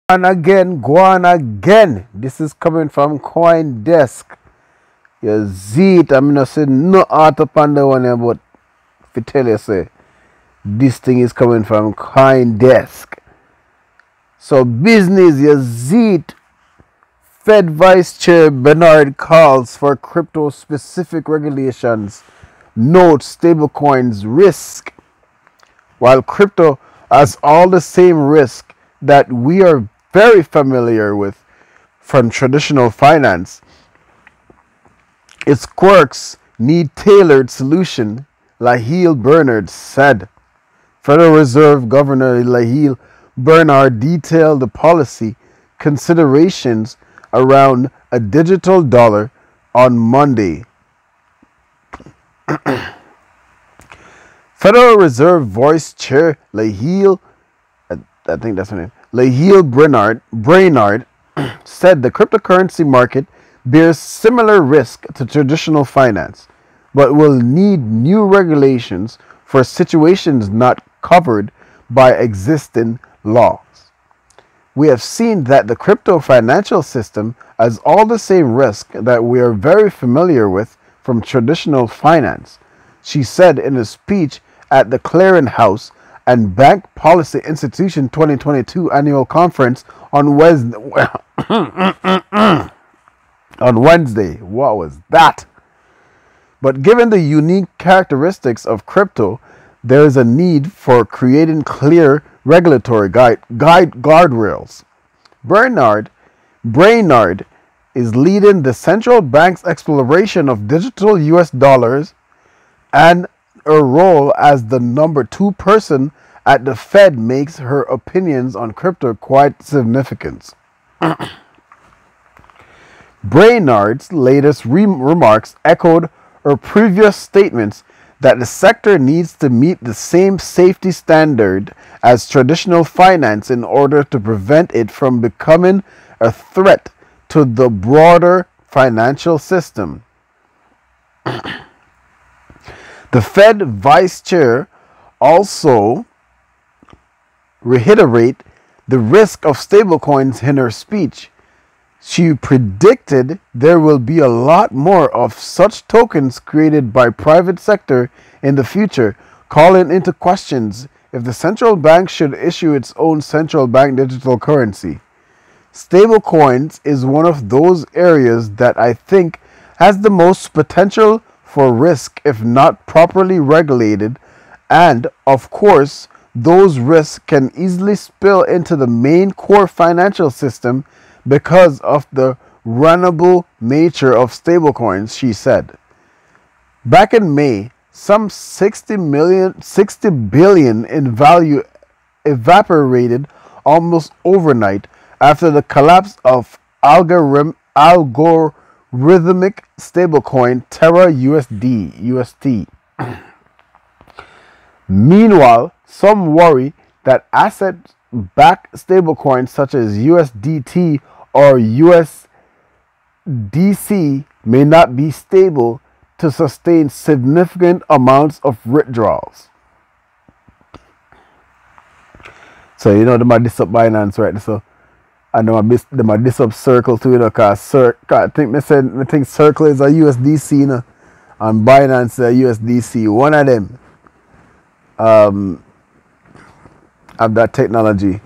And again, go on again. This is coming from CoinDesk. You see it, I'm not saying no art upon the one here, but if you tell you say this thing is coming from CoinDesk. So business, you see it. Fed Vice Chair Bernard calls for crypto specific regulations. Notes stablecoins risk. While crypto has all the same risk that we are very familiar with from traditional finance, its quirks need tailored solution, Lahiel Bernard said. Federal Reserve Governor Lahiel Bernard detailed the policy considerations around a digital dollar on Monday. Federal Reserve Vice Chair Lahiel, I think that's her name, Lahiel Brainard said the cryptocurrency market bears similar risk to traditional finance, but will need new regulations for situations not covered by existing laws. We have seen that the crypto financial system has all the same risk that we are very familiar with from traditional finance, she said in a speech at the Clearinghouse and Bank Policy Institution 2022 annual conference on Wednesday. What was that? But given the unique characteristics of crypto, there is a need for creating clear regulatory guardrails. Brainard is leading the central bank's exploration of digital US dollars, and her role as the number 2 person at the Fed makes her opinions on crypto quite significant. Brainard's latest remarks echoed her previous statements that the sector needs to meet the same safety standard as traditional finance in order to prevent it from becoming a threat to the broader financial system. The Fed Vice Chair also reiterated the risk of stablecoins in her speech. She predicted there will be a lot more of such tokens created by private sector in the future, calling into questions if the central bank should issue its own central bank digital currency. Stablecoins is one of those areas that I think has the most potential for risk if not properly regulated, and of course those risks can easily spill into the main core financial system because of the runnable nature of stablecoins, she said. Back in May, some 60 billion in value evaporated almost overnight after the collapse of algorithmic stablecoin Terra UST. Meanwhile, some worry that asset-backed stablecoins such as USDT or USDC may not be stable to sustain significant amounts of withdrawals. So you know them are this up Binance, right? So and them are this up Circle too, you know, cause I think Circle is a USDC, you know, and Binance is a USDC. One of them have that technology.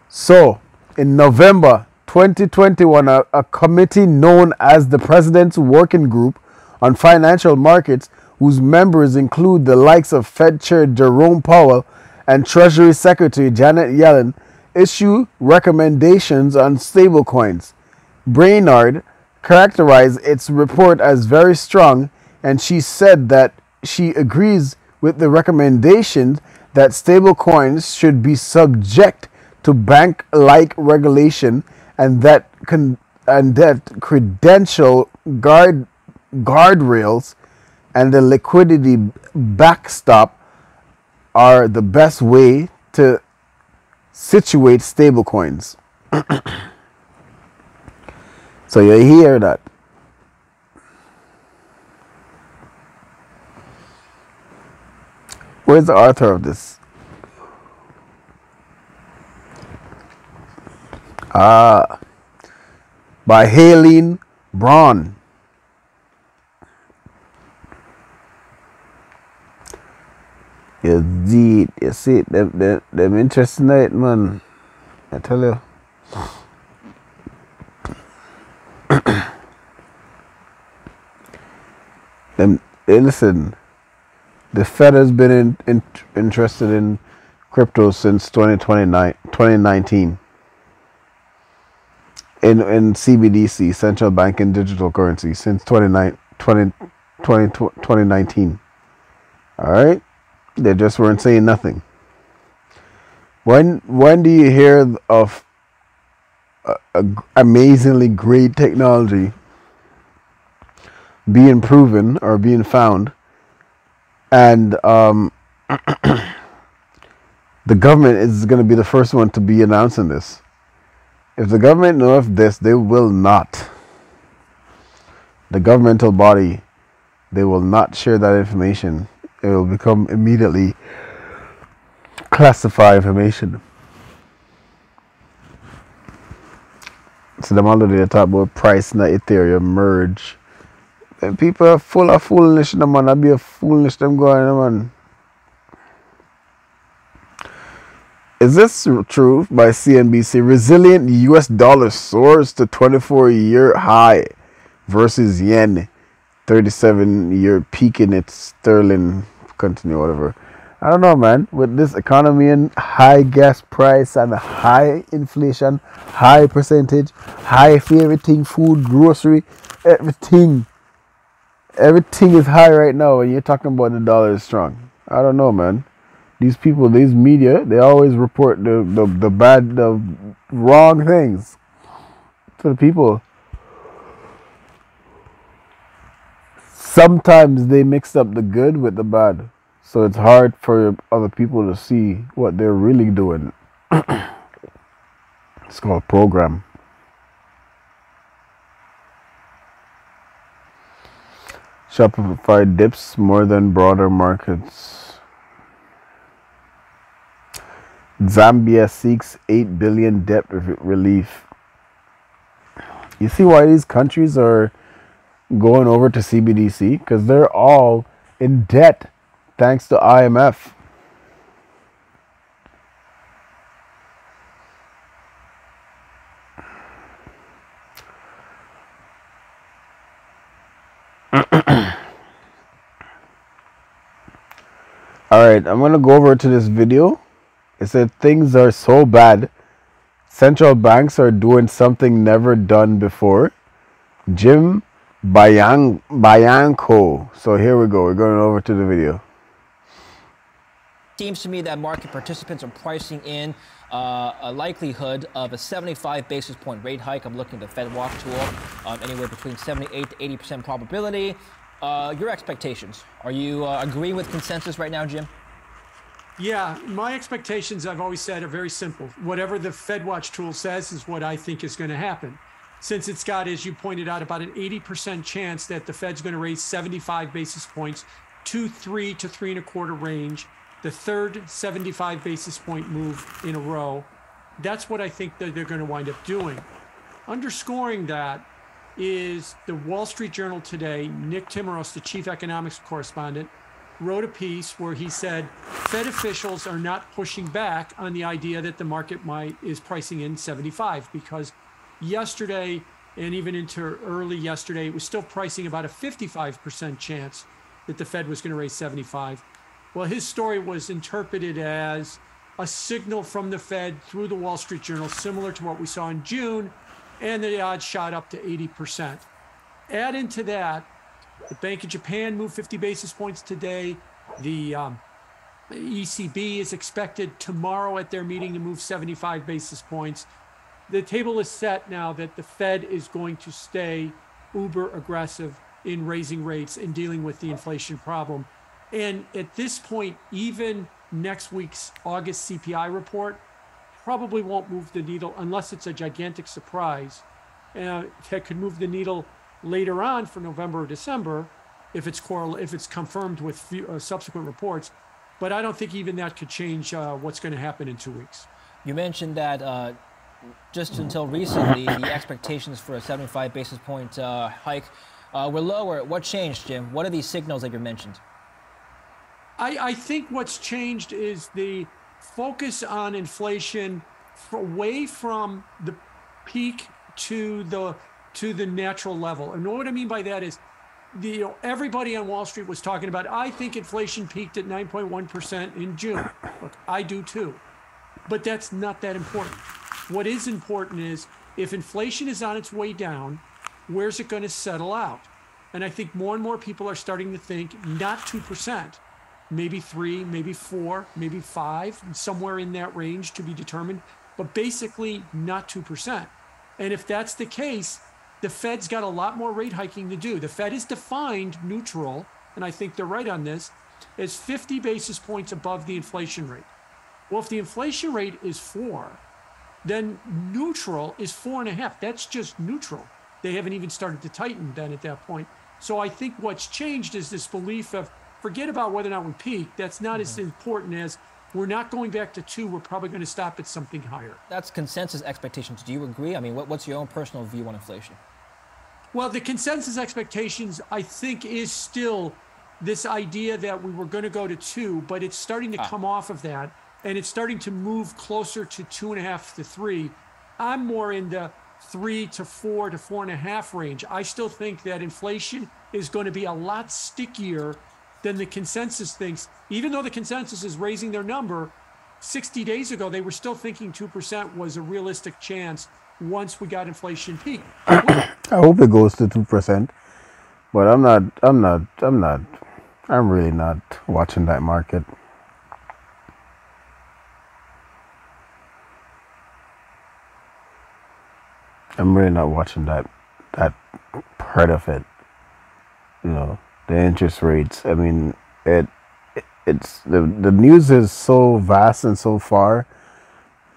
So in November 2021, a committee known as the President's Working Group on Financial Markets, whose members include the likes of Fed Chair Jerome Powell and Treasury Secretary Janet Yellen, issued recommendations on stablecoins. Brainard characterized its report as very strong, and she said that she agrees with the recommendation that stablecoins should be subject to bank-like regulation and that credential guardrails and the liquidity backstop are the best way to situate stablecoins. So you hear that. Where's the author of this? By Haleen Braun. You see, them interesting night, man. I tell you. Hey, listen, the Fed has been interested in crypto since 2019. In CBDC, central bank and digital currency, since 2019. All right? They just weren't saying nothing. When do you hear of amazingly great technology being proven or being found, and the government is going to be the first one to be announcing this? If the government knows of this, they will not. The governmental body, they will not share that information. It will become immediately classified information. So them already talk about price and Ethereum merge. And people are full of foolishness, man. I be a foolishness them going, man. Is this true? By CNBC, resilient US dollar soars to 24-year high versus yen 37-year peak in its sterling. Continue, whatever. I don't know, man. With this economy and high gas price and high inflation, high percentage, high for everything, food, grocery, everything. Everything is high right now, and you're talking about the dollar is strong. I don't know, man. These people, these media, they always report the bad, the wrong things to the people. Sometimes they mix up the good with the bad, so it's hard for other people to see what they're really doing. It's called program. Shopify dips more than broader markets. Zambia seeks 8 billion debt relief. You see why these countries are going over to CBDC? Because they're all in debt thanks to IMF. Alright, I'm going to go over to this video. It said things are so bad. Central banks are doing something never done before. Jim Bianco. So here we go. We're going over to the video. Seems to me that market participants are pricing in a likelihood of a 75 basis point rate hike. I'm looking at the Fed Watch tool, anywhere between 78 to 80% probability. Your expectations? Are you agreeing with consensus right now, Jim? Yeah, my expectations, I've always said, are very simple. Whatever the Fed Watch tool says is what I think is going to happen. Since it's got, as you pointed out, about an 80% chance that the Fed's going to raise 75 basis points to 3 to 3.25 range, the third 75 basis point move in a row. That's what I think that they're going to wind up doing. Underscoring that is the Wall Street Journal today. Nick Timiraos, the chief economics correspondent, wrote a piece where he said Fed officials are not pushing back on the idea that the market is pricing in 75, because yesterday and even into early yesterday, it was still pricing about a 55% chance that the Fed was going to raise 75. Well, his story was interpreted as a signal from the Fed through the Wall Street Journal, similar to what we saw in June, and the odds shot up to 80%. Add into that, the Bank of Japan moved 50 basis points today. The ECB is expected tomorrow at their meeting to move 75 basis points. The table is set now that the Fed is going to stay uber aggressive in raising rates and dealing with the inflation problem. And at this point, even next week's August CPI report probably won't move the needle unless it's a gigantic surprise. That could move the needle later on for November or December if it's confirmed with subsequent reports. But I don't think even that could change what's going to happen in 2 weeks. You mentioned that just until recently, the expectations for a 75 basis point hike were lower. What changed, Jim? What are these signals that you mentioned? I think what's changed is the focus on inflation away from the peak to the natural level. And what I mean by that is, everybody on Wall Street was talking about, I think inflation peaked at 9.1% in June. Look, I do too. But that's not that important. What is important is, if inflation is on its way down, where's it going to settle out? And I think more and more people are starting to think not 2%, maybe 3, maybe 4, maybe 5, somewhere in that range to be determined, but basically not 2%. And if that's the case, the Fed's got a lot more rate hiking to do. The Fed has defined neutral, and I think they're right on this, as 50 basis points above the inflation rate. Well, if the inflation rate is 4, then neutral is 4.5. That's just neutral. They haven't even started to tighten then at that point. So I think what's changed is this belief of, forget about whether or not we peak. That's not as important as, we're not going back to 2. We're probably going to stop at something higher. That's consensus expectations. Do you agree? I mean, what's your own personal view on inflation? Well, the consensus expectations, I think, is still this idea that we were going to go to 2, but it's starting to come off of that, and it's starting to move closer to 2.5 to 3. I'm more in the 3 to 4 to 4.5 range. I still think that inflation is going to be a lot stickier than the consensus thinks. Even though the consensus is raising their number, 60 days ago, they were still thinking 2% was a realistic chance once we got inflation peak. I hope it goes to 2%, but I'm really not watching that market. I'm really not watching that part of it. The interest rates. I mean, it's the news is so vast and so far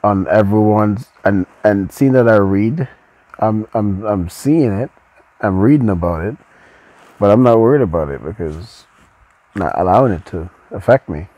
on everyone's, and seeing that I read, I'm seeing it, I'm reading about it, but I'm not worried about it because I'm not allowing it to affect me.